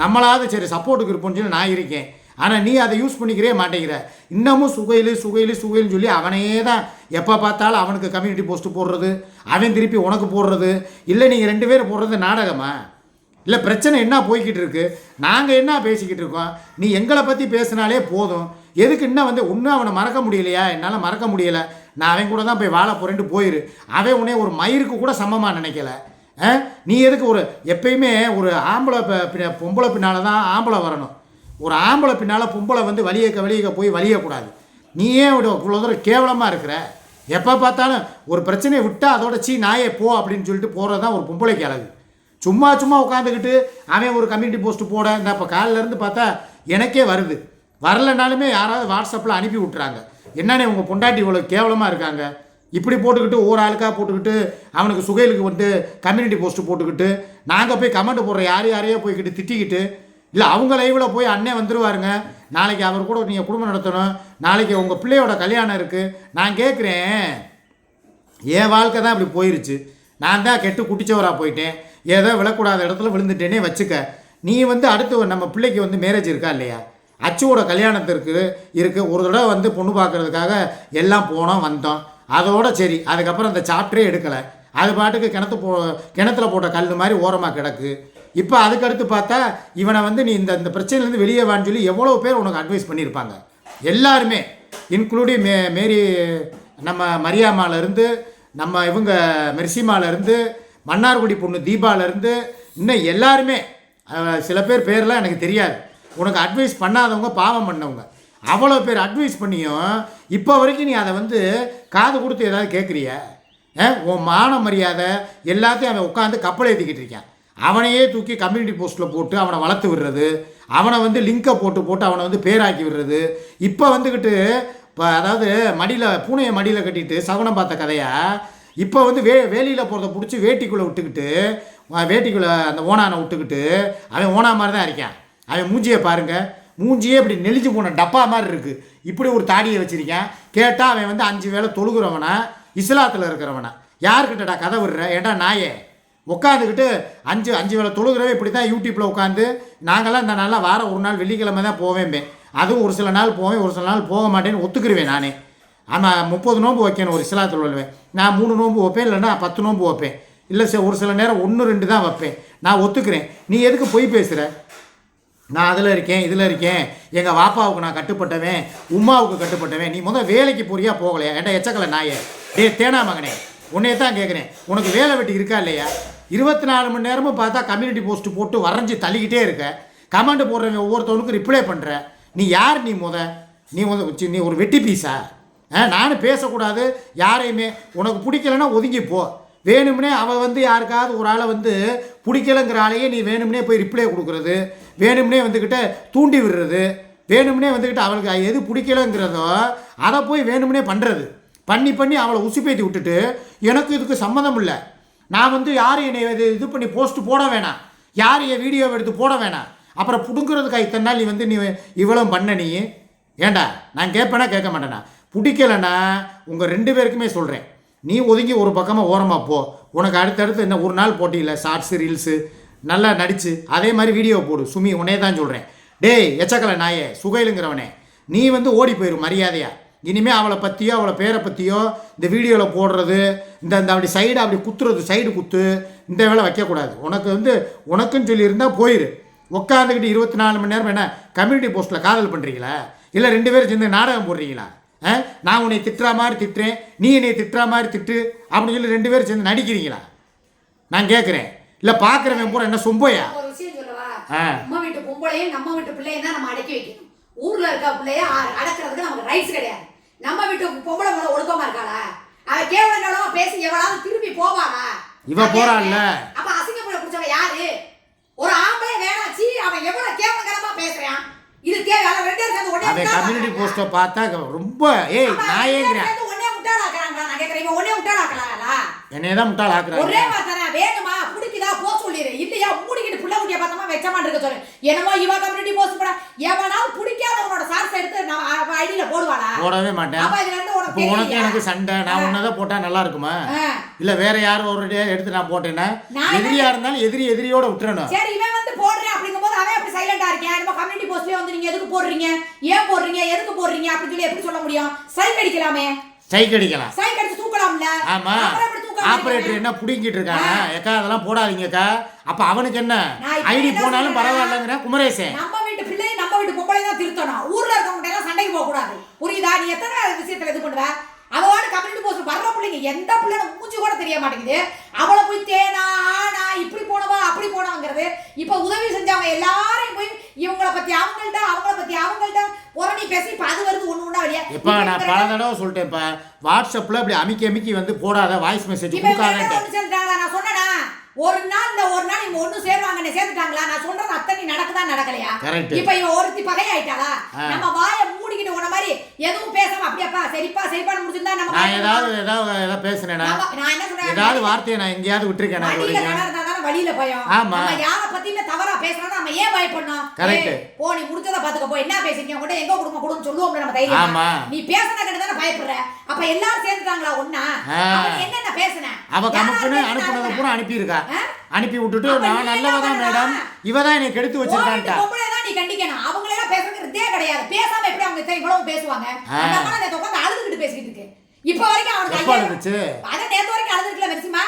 நம்மளாவது சரி சப்போர்ட்டுக்கு இருப்போம்னு சொல்லி நான் இருக்கேன். ஆனால் நீ அதை யூஸ் பண்ணிக்கிறே மாட்டேங்கிற. இன்னமும் சுகையிலுன்னு சொல்லி அவனையே தான் எப்போ பார்த்தாலும் அவனுக்கு கம்யூனிட்டி போஸ்ட்டு போடுறது, அவன் திருப்பி உனக்கு போடுறது. இல்லை நீங்கள் 2 பேரும் போடுறது நாடகமா? இல்லை பிரச்சனை என்ன போய்கிட்டு இருக்கு? நாங்கள் என்ன பேசிக்கிட்டு இருக்கோம்? நீ எங்களை பற்றி பேசினாலே போதும். எதுக்கு இன்னும் வந்து இன்னும் அவனை மறக்க முடியலையா? என்னால் மறக்க முடியலை, நான் அவன் கூட தான் போய் வாழ போகிறேன்ட்டு போயிரு. அவன் உன்னை ஒரு மயிருக்கு கூட சமமாக நினைக்கல. நீ எதுக்கு எப்பயுமே ஒரு பொம்பளை பின்னால் தான் ஆம்பளை வரணும். ஒரு ஆம்பளை பின்னால் பொம்பளை வந்து வலியக்க போய் வலியக்கூடாது. நீ ஏன் இவ்வளோ தூரம் கேவலமாக இருக்கிற? எப்போ பார்த்தாலும் ஒரு பிரச்சனையை விட்டால் அதோட நாயே போ அப்படின்னு சொல்லிட்டு போகிறது தான் ஒரு பொம்பளைக்கு அழகு. சும்மா உட்காந்துக்கிட்டு அவன் ஒரு கம்யூனிட்டி போஸ்ட்டு போட இந்த இப்போ காலிலேருந்து பார்த்தா எனக்கே வருது. வரலைனாலுமே யாராவது வாட்ஸ்அப்பில் அனுப்பி விட்டுறாங்க, என்னென்ன உங்கள் பொண்டாட்டி இவ்வளோ கேவலமாக இருக்காங்க இப்படி போட்டுக்கிட்டு ஒரு ஆளுக்காக போட்டுக்கிட்டு அவனுக்கு சுகைலுக்கு வந்து கம்யூனிட்டி போஸ்ட்டு போட்டுக்கிட்டு நாங்கள் போய் கமெண்ட் போடுற யாரையோ போய்கிட்டு திட்டிக்கிட்டு. இல்லை அவங்க லைவில் போய் அண்ணன் வந்துடுவாருங்க, நாளைக்கு அவர் கூட நீங்கள் குடும்பம் நடத்தணும், நாளைக்கு உங்கள் பிள்ளையோட கல்யாணம் இருக்குது. நான் கேட்குறேன், என் வாழ்க்கை தான் இப்படி போயிருச்சு. நான் தான் கெட்டு குட்டிச்சவராக போயிட்டேன், ஏதோ விழக்கூடாத இடத்துல விழுந்துட்டேனே வச்சுக்க. நீ வந்து அடுத்து நம்ம பிள்ளைக்கு வந்து மேரேஜ் இருக்கா இல்லையா? அச்சுவோட கல்யாணத்திற்கு இருக்குது. ஒரு தடவை வந்து பொண்ணு பார்க்குறதுக்காக எல்லாம் போனோம் வந்தோம், அதோட சரி. அதுக்கப்புறம் அந்த சாப்டரே எடுக்கலை, அது பாட்டுக்கு கிணத்துல போட்ட கல் மாதிரி ஓரமாக கிடக்கு. இப்போ அதுக்கடுத்து பார்த்தா இவனை வந்து நீ இந்த பிரச்சனையிலேருந்து வெளியே வான்னு சொல்லி எவ்வளோ பேர் உனக்கு அட்வைஸ் பண்ணியிருப்பாங்க. எல்லாருமே இன்க்ளூடிங் மேரி, நம்ம மரியாமாலேருந்து, நம்ம இவங்க மெர்சிமாலேருந்து, மன்னார்குடி பொண்ணு தீபாலேருந்து, இன்னும் எல்லாருமே சில பேர்லாம் எனக்கு தெரியாது. உனக்கு அட்வைஸ் பண்ணாதவங்க பாவம் பண்ணவங்க அவ்வளோ பேர் அட்வைஸ் பண்ணியும் இப்போ வரைக்கும் நீ அதை வந்து காது கொடுத்து ஏதாவது கேட்குறிய? உன் மான மரியாதை எல்லாத்தையும் அவன் உட்காந்து கப்பல் ஏற்றிக்கிட்டு இருக்கான். அவனையே தூக்கி கம்யூனிட்டி போஸ்ட்டில் போட்டு அவனை வளர்த்து விடுறது, அவனை வந்து லிங்கை போட்டு அவனை வந்து பேராக்கி விடுறது. இப்போ வந்துக்கிட்டு இப்போ அதாவது பூனையை மடியில் கட்டிட்டு சகுனம் பார்த்த கதையா இப்போ வந்து வேலியில் போகிறத பிடிச்சி வேட்டிக்குள்ளே விட்டுக்கிட்டு, வேட்டிக்குள்ளே அந்த ஓனானை விட்டுக்கிட்டு அவன் ஓனா மாதிரி தான் இருக்கான். அவன் மூஞ்சியை பாருங்கள், மூஞ்சியே இப்படி நெளிஞ்சு போன டப்பா மாதிரி இருக்குது. இப்படி ஒரு தாடியை வச்சுருக்கான். கேட்டால் அவன் வந்து 5 வேளை தொழுகிறவனா, இஸ்லாத்தில் இருக்கிறவனா. யார்கிட்டடா கதை விடுற? ஏண்டா நாயே, உட்காந்துக்கிட்டு அஞ்சு வேளை தொழுகிறவே இப்படி தான் யூடியூப்பில் உட்காந்து நாங்கள்லாம் இந்த நாளில் வாரம் ஒரு நாள் வெள்ளிக்கிழமை தான் போவேன். அதுவும் ஒரு சில நாள் போவேன், ஒரு சில நாள் போக மாட்டேன்னு ஒத்துக்கிருவேன் நானே. ஆனால் 30 நோன்பு வைக்கணும் ஒரு இஸ்லாத்தில் உள்ளவேன். நான் 3 நோன்பு வைப்பேன், இல்லைன்னா 10 நோன்பு வைப்பேன். இல்லை சார் ஒரு சில நேரம் 1-2 தான் வைப்பேன். நான் ஒத்துக்கிறேன். நீ எதுக்கு பொய் பேசுகிற? நான் அதில் இருக்கேன், இதில் இருக்கேன், எங்கள் வாப்பாவுக்கு நான் கட்டுப்பட்டவேன், உமாவுக்கு கட்டுப்பட்டவேன். நீ முதல் வேலைக்கு போறியா போகலையா? ஏன்டா எச்சக்கலை நாயே, தேனா மகனே, உன்னையே தான் கேட்குறேன். உனக்கு வேலை வெட்டி இருக்கா இல்லையா? 24 மணி நேரமும் பார்த்தா கம்யூனிட்டி போஸ்ட்டு போட்டு வரைஞ்சி தள்ளிக்கிட்டே இருக்க. கமெண்ட் போடுறவங்க ஒவ்வொருத்தவனுக்கும் ரிப்ளை பண்ணுற. நீ யார்? நீ ஒரு வெட்டி பீஸா? நானும் பேசக்கூடாது யாரையுமே. உனக்கு பிடிக்கலன்னா ஒதுங்கி போ. வேணும்னே அவள் யாருக்காவது ஒரு ஆளை பிடிக்கலைங்கிற ஆளையே நீ வேணும்னே போய் ரிப்ளை கொடுக்குறது, வேணும்னே வந்துக்கிட்ட தூண்டி விடுறது, வேணும்னே வந்துக்கிட்டு அவளுக்கு எது பிடிக்கலைங்கிறதோ அதை போய் வேணும்னே பண்ணுறது. பண்ணி அவளை உசுப்பேற்றி விட்டுட்டு எனக்கு இதுக்கு சம்மந்தம் இல்லை, நான் யாரும் என்னை இது பண்ணி போஸ்ட்டு போட வேணாம், யார் என் வீடியோவை எடுத்து போட வேணாம், அப்புறம் பிடுங்கிறதுக்கு இத்தனை நாள் நீ இவ்வளோ பண்ண. நீ ஏண்டா நான் கேட்பேனா கேட்க மாட்டேனா? பிடிக்கலைன்னா உங்கள் 2 பேருக்குமே சொல்கிறேன், நீ ஒதுங்கி ஒரு பக்கமாக ஓரமாக போ. உனக்கு அடுத்தடுத்து என்ன ஒரு நாள் போட்டியில் ஷார்ட்ஸு ரீல்ஸு நல்லா நடிச்சு அதே மாதிரி வீடியோ போடு. சுமி உன்னே தான் சொல்கிறேன். டேய் எச்சக்கலை நாயே, சுகையிலுங்கிறவனே, நீ ஓடி போயிடும் மரியாதையா. இனிமேல் அவளை பற்றியோ அவளை பேரை பற்றியோ இந்த வீடியோவில் போடுறது, இந்த அப்படி சைடு அப்படி குத்துறது, சைடு குத்து, இந்த வேலை வைக்கக்கூடாது. உனக்குன்னு சொல்லியிருந்தால் போயிரு. உட்காந்துக்கிட்டு 24 மணி நேரம் என்ன கம்யூனிட்டி போஸ்ட்டில் காதல் பண்ணுறீங்களா? இல்லை 2 பேரும் சேர்ந்து நாடகம் போடுறீங்களா? நான் உன்னை திட்டுற மாதிரி திட்டுறேன், நீ என்னை திட்டுற மாதிரி திட்டு அப்படின்னு சொல்லி 2 பேரும் சேர்ந்து நடிக்கிறீங்களா? நான் கேட்குறேன். இல்லை பார்க்குறவன் பூரா என்ன சொம்போயா? ஒரு விஷயம் சொல்லவா? நம்ம வீட்டு பொம்பளையும் நம்ம வீட்டு பிள்ளையும் தான் நம்ம அடக்கி வைக்கணும். ஊர்ல இருக்க பிள்ளைய அடக்கிறதுக்கு நமக்கு ரைட்ஸ் கிடையாது. நம்ம வீட்டு பொம்பளை ஒழுக்கமா இருக்காளா? அவ கேவலங்களோ பேசி எவளாவது திரும்பி போவாளா? இவ போறாள்ல. அப்ப அசிங்கப்பட பிடிச்சவ யாரு? ஒரு ஆம்பளை வேணாச்சி அவன் எவ்வளவு கேவலங்கரமா பேசுறான். இது தேவை. 2 பேரும் சேர்ந்து ஒண்ணே கம்யூனிட்டி போஸ்ட பார்த்தா ரொம்ப நான் ஏங்கறேன். ஒண்ணே முட்டாளாக்குறாங்க. நான் கேக்குறேன், இவன் ஒண்ணே முட்டாளாக்குறாங்களா? என்னைய தான் முட்டாளாக்குறாங்க. ஒரே வார்த்தை வேணுமா பிடிக்குதா போ சொல்லிரு. இல்லையா மூடிக்கிட்டு புள்ள குட்டிய பார்த்தமா வெச்சமா இருக்க சொல்லு. என்னமோ இவ கம்யூனிட்டி போஸ்ட் போட எவனாவது பிடிக்காதவனோட சார்ஸ் எடுத்து நான் ஐடில போடுவாளா? போடவே மாட்டேன். அப்ப இதுல இருந்து உனக்கு எனக்கு சண்டை. நான் உன்னத போட்டா நல்லா இருக்குமா? இல்ல வேற யாரும் ஒரு எடுத்து நான் போட்டேனா? எதிரியா இருந்தாலும் எதிரியோட விட்டுறணும். சரி இவன் போடுறேன் அப்படிங்கும்போது அவன் அப்படி சைலண்டா இருக்கேன். நம்ம கம்யூனிட்டி போஸ்ட்லயே நீங்க எதுக்கு போடுறீங்க, ஏன் போடுறீங்க, எதுக்கு போடுறீங்க அப்படி சொல்லி எப்படி சொல்ல முடியும்? சைக் அடிக்கலாமே. சைக் அடிச்சு தூக்கலாம்ல. ஆமா. ஆபரேட்டர் என்ன புடிங்கிட்டு இருக்கானே ஏக்கா அதெல்லாம் போடாதீங்கக்கா. அப்ப அவனுக்கு என்ன ஐடி போனாலும் பரவாயில்லைங்கற குமரேசன். நம்ம வீட்டு பிள்ளை நம்ம வீட்டு பொம்பளை தான் திருத்தணும். ஊர்ல இருக்கவங்க எல்லாம் சண்டைக்கு போக கூடாது. புரியுதா? நீ எத்தனை விஷயத்துல இது பண்ணுவ? அவளோட கம்யூனிட்டி போஸ்ட் வர்ற பிள்ளைங்க எந்த பிள்ளைன்னு மூஞ்சி கூட தெரிய மாட்டேங்குது. அவளை போய் தேனா நான் இப்படி போனவா அப்படி போனவங்கிறது. இப்ப உதவி செஞ்சவங்க எல்லாரையும் போய் இவங்களை பத்தி அவங்கள்ட்ட புரணி பேசி இப்ப அது வருது ஒண்ணு வெளியே. இப்ப நான் பல தடவை சொல்லிட்டேன்ப்பா, வாட்ஸ்அப்ல அப்படி அமிக்கி வந்து போடாத, வாய்ஸ் மெசேஜ் கொடுக்காதேன்னு. நான் சொன்னேனா ஒரு நாள் இவங்க ஒண்ணு சேருவாங்கன்னு சேர்த்துட்டாங்களா? நான் சொல்றது அத்தனை நடக்குதா நடக்கலையா? இப்ப இவ ஒருத்தி பகை ஆயிட்டாளா? நம்ம வாயை மூடிக்கிட்டு உன மாதிரி எதுவும் பேசாம அப்படியாப்பா சரிப்பா முடிச்சிருந்தா நம்ம நான் ஏதாவது பேசுனேனா? நான் என்ன சொல்றேன், ஏதாவது வார்த்தையை நான் எங்கேயாவது விட்டுருக்கேன். வழியில பயம். நம்ம யாரை பத்தியுமே தவறா பேசுறோம், நம்ம ஏன் பயப்படணும்? போ நீ முடிச்சத பாத்துக்க போ. என்ன பேசுறீங்க உங்ககிட்ட எங்க குடும்பம் சொல்லுவோம் நம்ம தைரியம். நீ பேசுன கிட்ட தானே பயப்படுற. அப்ப எல்லாரும் சேர்ந்துட்டாங்களா ஒண்ணா? என்னென்ன பேசுன? அவ கமெண்ட் அனுப்புனத பூரா அனுப்பி இருக்கா. அனுப்பி விட்டுட்டு நான் நல்லவதான் மேடம், இவதான் என்னை கெடுத்து வச்சிருக்கான்டா. பொம்பளை தான் நீ கண்டிக்கணும். அவங்களே எல்லாம் பேசுறதே கிடையாது. பேசாம எப்படி அவங்க இவ்வளவு பேசுவாங்க? அந்த அம்மா நேத்து உட்கார்ந்து அழுதுகிட்டு பேசிட்டு இருக்கு. இப்ப வரைக்கும் அவனுக்கு அத நேத்து வரைக்கும் அழுதுருக்கல மெர்சிமா.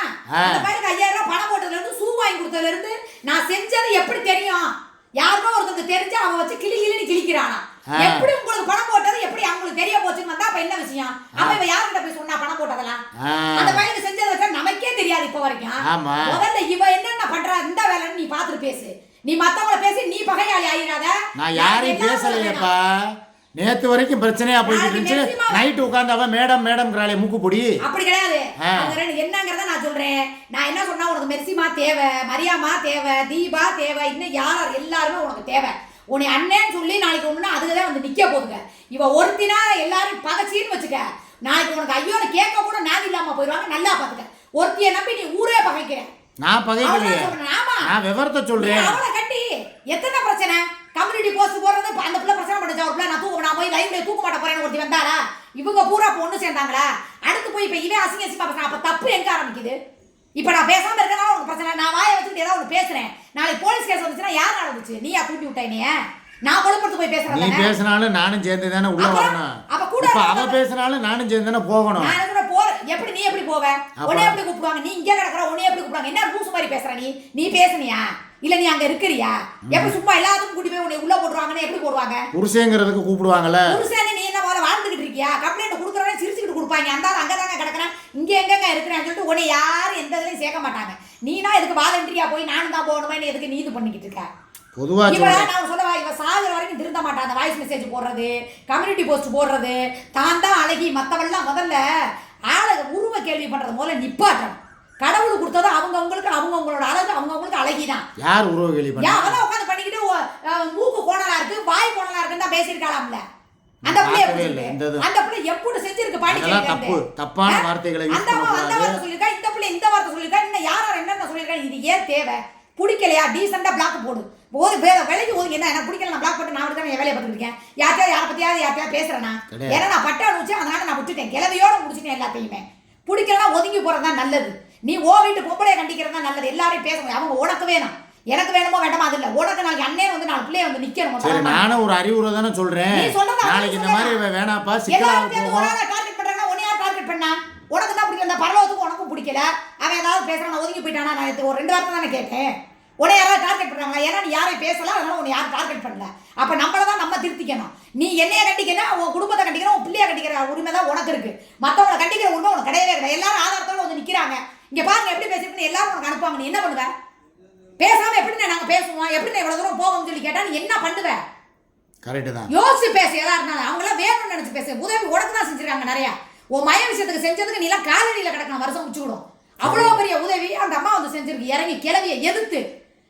அந்த பையனுக்கு 5000 ரூபாய் பணம் போட்டதுல இருந்து ஷூ வாங்கி கொடுத்ததுல இருந்து நான் செஞ்சது எப்படி தெரியும்? யாருக்கோ ஒருத்தருக்கு தெரிஞ்சு அவன் வச்சு கிளின்னு கிளிக்கிறானா? எப்படி உங்களுக்கு பணம் போட்டது எப்படி அவங்களுக்கு தெரிய போச்சுன்னு வந்தா அப்ப என்ன விஷயம்? அப்ப இவ யார்கிட்ட போய் சொன்னா பணம் போட்டதெல்லாம்? அந்த பையனுக்கு செஞ்சதை நமக்கே தெரியாது இப்ப வரைக்கும். முதல்ல இவ என்னென்ன பண்றா இந்த வேலைன்னு நீ பாத்துட்டு பேசு. நீ மத்தவங்கள பேசி நீ பகையாளி ஆயிராத. நான் யாரையும் பேசலையேப்பா. நேத்து வரைக்கும் பிரச்சனையா போயிட்டு இருந்துச்சு. நைட் உட்கார்ந்து அவ மேடம்ங்கறாளே மூக்குப்பொடி. அப்படி கிடையாது. அவங்க என்னங்கறத நான் சொல்றேன். நான் என்ன சொன்னா உனக்கு மெர்சிமா தேவை, மரியாமா தேவை, தீபா தேவை, இன்னும் யார் எல்லாருமே உனக்கு தேவை. உன்னை அண்ணேன்னு சொல்லி நாளைக்கு ஒண்ணுனா அதுக்குதான் வந்து நிக்க போகுங்க. இவ ஒருத்தினா எல்லாரும் பகச்சின்னு வச்சுக்க. நாளைக்கு உனக்கு ஐயோன்னு கேட்க கூட நாதி இல்லாம போயிடுவாங்க. நல்லா பாத்துக்க. ஒருத்திய நம்பி நீ ஊரே பகைக்கிற. நான் பகைக்கலையே. நான் விவரத்தை சொல்றேன். அவளை கட்டி எத்தனை பிரச்சனை? கம்யூனிட்டி போஸ்ட் போறது அந்த பிள்ளை பிரச்சனை பண்ணுச்சா? ஒரு பிள்ளை நான் நான் போய் லைவ்ல தூக்க மாட்ட போறேன்னு ஒருத்தி வந்தாரா? இவங்க பூரா பொண்ணு சேர்ந்தாங்களா? அடுத்து போய் இப்ப இவன் அசிங்கமா பேசுறான். அப்ப தப்பு எங்க ஆரம்பிக்குது? இப்ப நான் பேசாம இருக்கனால உனக்கு பிரச்சனை. நான் வாயை வச்சுட்டு ஏதாவது ஒன்று பேசுறேன், நாளைக்கு போலீஸ் கேஸ் வந்துச்சுன்னா யார் நடந்துச்சு? நீயா கூட்டி விட்ட நீ? நான் கொழுப்படுத்து போய் பேசுறேன். நீ பேசினாலும் நானும் சேர்ந்து தானே உள்ள வரணும். அப்ப கூட அவ பேசினாலும் நானும் சேர்ந்து தானே போகணும். நான் கூட போற எப்படி நீ எப்படி போவ? உன்னை எப்படி கூப்பிடுவாங்க? நீ இங்க கிடக்குற, உன்னை எப்படி கூப்பிடுவாங்க? என்ன பூசு மாதிரி பேசுற நீ? நீ பேசுனியா இல்ல நீ அங்க இருக்கிறியா? எப்படி சும்மா எல்லாத்துக்கும் கூட்டி போய் உன்னை உள்ள போடுவாங்கன்னு எப்படி போடுவாங்க? புருஷங்கிறதுக்கு கூப்பிடுவாங்கல்ல. புருஷனே நீ என்ன போல வாழ்ந்துகிட்டு இருக்கியா? கம்ப்ளைண்ட் கொடுக்குறவனே சிரிச்சுக்கிட்டு கொடுப்பாங்க. அந்த அங்கதாங்க கிடக்குறேன், இங்க எங்கங்க இருக்கிறேன்னு சொல்லிட்டு உன்னை யாரும் எந்த இதுலயும் சேர்க்க மாட்டாங்க. நீனா இதுக்கு வாலண்டரியா போய் நானும் தான் போகணுமே எதுக்கு நீ இது பண்ணிக்கிட்டு இருக்க? பொதுவா நான் சொல்லவா, இவ சாகுற வரைக்கும் திருந்த மாட்டான். அந்த வாய்ஸ் மெசேஜ் போடுறது, கம்யூனிட்டி போஸ்ட் போடுறது, தான் தான் அழகி, மத்தவெல்லாம் முதல்ல ஆளை உருவ கேள்வி பண்றது முதல்ல நிப்பாட்டணும். கடவுள் கொடுத்தது அவங்கவுங்களுக்கு அவங்கவுங்களோட அழகு, அவங்கவுங்களுக்கு அழகிதான். யார் உருவ கேள்வி பண்ணா? அவதான் உட்காந்து பண்ணிக்கிட்டு மூக்கு கோணலா இருக்கு, வாய் கோணலா இருக்குன்னு தான் பேசியிருக்காளாம்ல. அந்த பிள்ளை எப்படி செஞ்சிருக்கு பாட்டி? தப்பான வார்த்தைகளை அந்த வார்த்தை சொல்லிருக்கா, இந்த பிள்ளை இந்த வார்த்தை சொல்லிருக்கா, இன்னும் யார் என்னென்ன சொல்லிருக்கா? இது ஏன் தேவை? பிடிக்கலையா டீசெண்டா பிளாக் போடு. போது விலைக்கு போது என்ன எனக்கு பிடிக்கல, நான் பிளாக் போட்டு நான் தான் என் வேலையை பார்த்துட்டு இருக்கேன். யார்ட்டையாவது யாரை பத்தியாவது யார்ட்டையாவது பேசுறேன்னா? ஏன்னா நான் பட்டா அனுப்பிச்சேன், அதனால நான் விட்டுட்டேன், கிளவியோட முடிச்சுட்டேன் எல்லாத்தையுமே. பிடிக்கலாம் ஒதுங்கி போறதுதான் நல்லது. நீ ஓ வீட்டு பொம்பளையை கண்டிக்கிறது தான் நல்லது. எல்லாரையும் பேச முடியும். அவங்க உனக்கு வேணும், எனக்கு வேணுமோ வேண்டாமா அது இல்ல. உனக்கு நாளைக்கு அண்ணே வந்து நாலு பிள்ளைய வந்து நிக்கணும். நானும் ஒரு அறிவுரை தானே சொல்றேன். நாளைக்கு இந்த மாதிரி வேணாப்பா சிக்கலா போகும். டார்கெட் பண்றாங்க, உன்னை யார் டார்கெட் பண்ணா? உனக்கு தான் பிடிக்கல, இந்த பரலோகத்துக்கு உனக்கும் பிடிக்கல. அவன் ஏதாவது பேசுறான், ஒதுங்கி போயிட்டானா? நான் ஒரு 2 வார்த்தை தானே கேட்டேன். உன்னை யாராவது டார்கெட் பண்றாங்களா? ஏன்னா நீ யாரையும் பேசல, அதனால உன்னை யாரும் டார்கெட் பண்ணல. அப்ப நம்மளதான் நம்ம திருத்திக்கணும். நீ என்னைய கண்டிக்கணும், உன் குடும்பத்தை கண்டிக்கணும், உன் பிள்ளைய கண்டிக்கிற உரிமை தான் உனக்கு இருக்கு. மத்தவங்களை கண்டிக்கிற உரிமை உனக்கு கிடையவே கிடையாது. எல்லாரும் ஆதாரத்தோட வந்து நிக்கிறாங்க. இங்க பாருங்க எப்படி பேசிட்டு எல்லாரும் உனக்கு அனுப்புவாங்க. நீ என்ன பண்ணுவ? பேசாம எப்படி நாங்க பேசுவோம், எப்படி இவ்வளவு தூரம் போவோம்னு சொல்லி கேட்டா நீ என்ன பண்ணுவ? கரெக்ட் தான். யோசிச்சு பேசு. எதா இருந்தாலும் அவங்க எல்லாம் வேணும்னு நினைச்சு பேசு. உதவி உனக்கு தான் செஞ்சிருக்காங்க நிறைய. உன் மய விஷயத்துக்கு செஞ்சதுக்கு நீ எல்லாம் காலடியில கிடக்கணும், வருஷம் முடிச்சுடும். அவ்வளவு பெரிய உதவி அந்த அம்மா வந்து செஞ்சிருக்கு. இறங்கி கிளவியை எதிர்த்து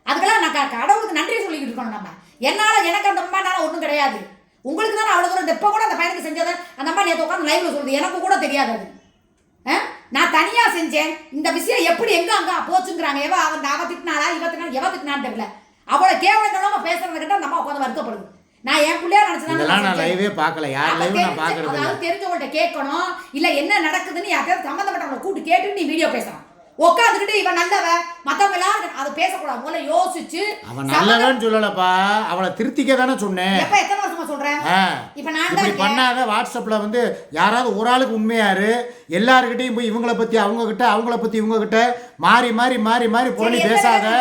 அதுக்கெல்லாம் நான் கடவுளுக்கு நன்றி சொல்லிக்கிட்டு இருக்கணும். நம்ம என்னால எனக்கு அந்த அம்மானால ஒன்றும் கிடையாது. உங்களுக்கு தானே அவ்வளவு தூரம். இப்ப கூட அந்த பையனுக்கு செஞ்சதை அந்த அம்மா நேற்று உட்காந்து லைவ்ல சொல்லுது, எனக்கு கூட தெரியாது அது. நான் தனியா செஞ்சேன். இந்த விஷயம் எப்படி எங்க அங்க போச்சுங்கிறாங்க. அவ திட்டினாளா இவ திட்டினா எவ திட்டினான்னு தெரியல. அவளை கேவலமா பேசுறத கிட்ட நம்ம உட்காந்து வருத்தப்படுது. நான் என் பிள்ளையா நினைச்சேன், லைவே பார்க்கல, யார் லைவ் நான் பார்க்கறது இல்ல. தெரிஞ்சவங்கள்ட்ட கேட்கணும், இல்ல என்ன நடக்குதுன்னு யார்கிட்ட சம்பந்தப்பட்டவங்களை கூப்பிட்டு கேட்டு நீ வீடியோ பேசலாம். உட்காந்துக்கிட்டு இவன் நல்லவ மத்தவங்க எல்லாரும் அதை பேசக்கூடாது. முதல்ல யோசிச்சு. அவன் நல்லவன்னு சொல்லலப்பா, அவளை திருத்திக்க தானே சொன்னேன். எப்ப எத்தனை வருஷமா சொல்றேன்? இப்ப நான் இப்படி பண்ணாத. வாட்ஸ்அப்ல வந்து யாராவது ஒரு ஆளுக்கு உண்மையாரு எல்லாருக்கிட்டையும் போய் இவங்களை பத்தி அவங்க கிட்ட, அவங்கள பத்தி இவங்க கிட்ட மாறி மாறி மாறி மாறி புரணி பேசாத.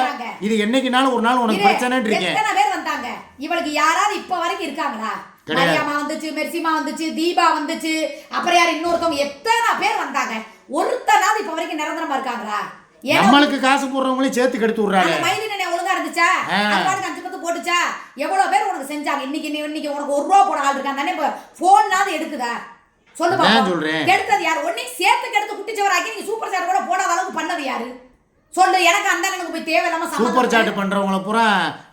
இது என்னைக்குனாலும் ஒரு நாள் உனக்கு பிரச்சனைன்னு இருக்கேன். எத்தனை பேர் வந்தாங்க? இவளுக்கு யாராவது இப்ப வரைக்கும் இருக்காங்களா? மரியாமா வந்துச்சு, மெர்சிமா வந்துச்சு, தீபா வந்துச்சு, அப்புறம் யார் இன்னொருத்தவங்க எத்தனை பேர் வந்தாங்க. ஒருத்தனாவது இப்ப வரைக்கும் நிரந்தரமா இருக்காங்களா? நம்மளுக்கு காசு போடுறவங்களையும் சேர்த்து கெடுத்து விடுறாங்க. மைதினே ஒழுங்கா இருந்துச்சா? அதுக்கு 5 பத்து போட்டுச்சா? எவ்வளவு பேர் உனக்கு செஞ்சாங்க? இன்னைக்கு உனக்கு 1 ரூபா போட ஆள் இருக்காங்க தானே. இப்ப போன்னாவது எடுக்குதா? சொல்லு பாப்போம். சொல்றேன், கெடுத்தது யாரு? ஒன்னையும் சேர்த்து கெடுத்து குட்டிச்சவராக்கி நீங்க சூப்பர் சாட் கூட போடாத அளவுக்கு பண்ணது யாரு? சொல்லு. எனக்கு அந்த எனக்கு போய் தேவையில்லாம சூப்பர் சாட் பண்றவங்கள பூரா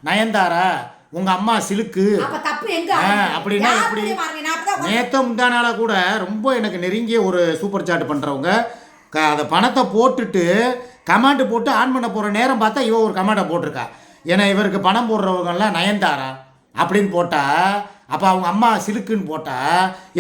நயன்தாரா, உங்க அம்மா சிலுக்கு. அப்ப தப்பு எங்க? அப்படின்னா எப்படி? நேத்த முந்தானால கூட ரொம்ப எனக்கு நெருங்கிய ஒரு சூப்பர் சாட் பண்றவங்க அதை பணத்தை போட்டுட்டு கமெண்ட் போட்டு ஆன் பண்ண போற நேரம் பார்த்தா இவ ஒரு கமெண்ட்டை போட்டிருக்கா. ஏன்னா இவருக்கு பணம் போடுறவங்கலாம் நயன்தாரா அப்படின்னு போட்டா, அப்ப அவங்க அம்மா சிலுக்குன்னு போட்டா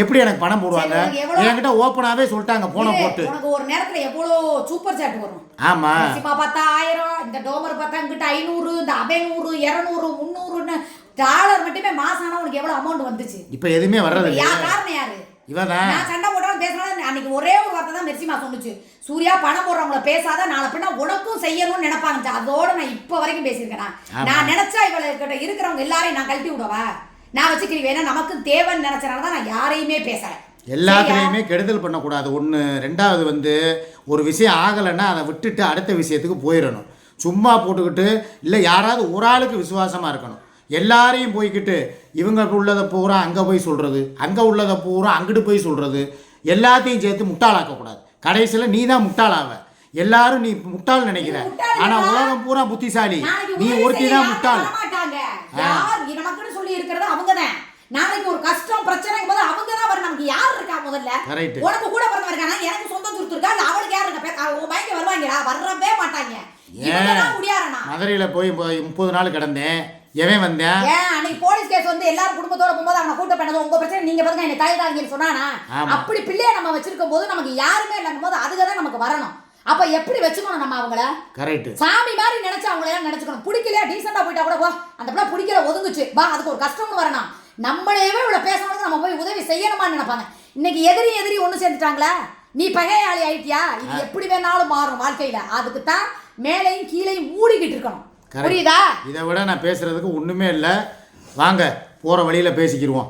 எப்படி எனக்கு பணம் போடுவாங்க? என்கிட்ட ஓப்பனாவே சொல்லிட்டாங்க போன போட்டு. உனக்கு ஒரு நேரத்துல எவ்வளவு சூப்பர் சாட் வரும்? ஆமா, சிமா பார்த்தா 1000, இந்த டோமர் பார்த்தா இங்கிட்ட 500, இந்த அபே 100, 200, 300ன்னு டாலர் மட்டுமே மாசம் ஆனா உனக்கு எவ்வளவு அமௌண்ட் வந்துச்சு? இப்ப எதுவுமே வர்றது இல்ல. காரணம் யாரு? இவதான். நான் சண்டை போட்டாலும் பேசினாலும் அன்னைக்கு ஒரே ஒரு வார்த்தை தான் மெர்சிமா சொன்னுச்சு, சூர்யா பணம் போடுறவங்கள பேசாத, நாளை பின்னா உனக்கும் செய்யணும்னு நினைப்பாங்க. அதோட நான் இப்ப வரைக்கும் பேசியிருக்கேன். நான் நினைச்சா இவள இருக்கிறவங்க எல்லாரையும் நான் கழட்டி விடவா? நான் வச்சுக்கிறேன். வேணா நமக்கு தேவைன்னு நினைச்சனால தான் நான் யாரையுமே பேசுறேன். எல்லாத்துலேயுமே கெடுதல் பண்ணக்கூடாது. ஒன்று. ரெண்டாவது வந்து ஒரு விஷயம் ஆகலைன்னா அதை விட்டுட்டு அடுத்த விஷயத்துக்கு போயிடணும். சும்மா போட்டுக்கிட்டு இல்லை, யாராவது ஒரு ஆளுக்கு விசுவாசமாக இருக்கணும். எல்லாரையும் போய்கிட்டு இவங்களுக்கு உள்ளதை பூரா அங்கே போய் சொல்கிறது, அங்கே உள்ளதை பூரா அங்கிட்டு போய் சொல்கிறது, எல்லாத்தையும் சேர்த்து முட்டாளாக்கக்கூடாது. கடைசியில் நீ தான் முட்டாளாவ. எல்லாரும் நீ முட்டாள் நினைக்கிற, ஆனா உலகம் பூரா புத்திசாலி, நீ ஒருத்தி தான் முட்டாள். நமக்குன்னு சொல்லி இருக்கிறது அவங்கதான். நாளைக்கு ஒரு கஷ்டம் பிரச்சனை போது அவங்க தான் வர. நமக்கு யார் இருக்கா? முதல்ல உனக்கு கூட பிறந்தவங்க இருக்கானா? எனக்கு சொந்தம் சுருத்துருக்கா? இல்ல அவளுக்கு யார் இருக்கா? உன் பையன் வருவாங்களா? வரவே மாட்டாங்க. மதுரையில போய் 30 நாள் கிடந்தேன். எவன் வந்தேன்? அன்னைக்கு போலீஸ் கேஸ் வந்து எல்லாரும் குடும்பத்தோட போகும்போது அவங்க கூட்ட பண்ணது உங்க பிரச்சனை, நீங்க பாருங்க என்ன தாய்தாங்கன்னு சொன்னானா? அப்படி பிள்ளைய நம்ம வச்சிருக்கும் போது நமக்கு யாருமே இல்லைங்கும் போது அதுக்கு தான் நமக்கு வரணும். அப்ப எப்படி வச்சுக்கணும் நம்ம அவங்கள? கரெக்ட். சாமி மாதிரி நினைச்சு அவங்கள நினைச்சுக்கணும். பிடிக்கலையா டீசெண்டா போயிட்டா கூட போ, அந்த பிள்ளை பிடிக்கல ஒதுங்குச்சு வா, அதுக்கு ஒரு கஷ்டம்னு வரணும். நம்மளேவே இவ்வளவு பேசணும் நம்ம போய் உதவி செய்யணுமான்னு நினைப்பாங்க. இன்னைக்கு எதிரி ஒண்ணு சேர்ந்துட்டாங்களா, நீ பகையாளி ஆயிட்டியா, இது எப்படி வேணாலும் மாறும் வாழ்க்கையில. அதுக்கு தான் மேலையும் கீழையும் மூடிக்கிட்டு இருக்கணும். புரியுதா? இதை விட நான் பேசுறதுக்கு ஒண்ணுமே இல்லை. வாங்க போற வழியில பேசிக்கிடுவோம்.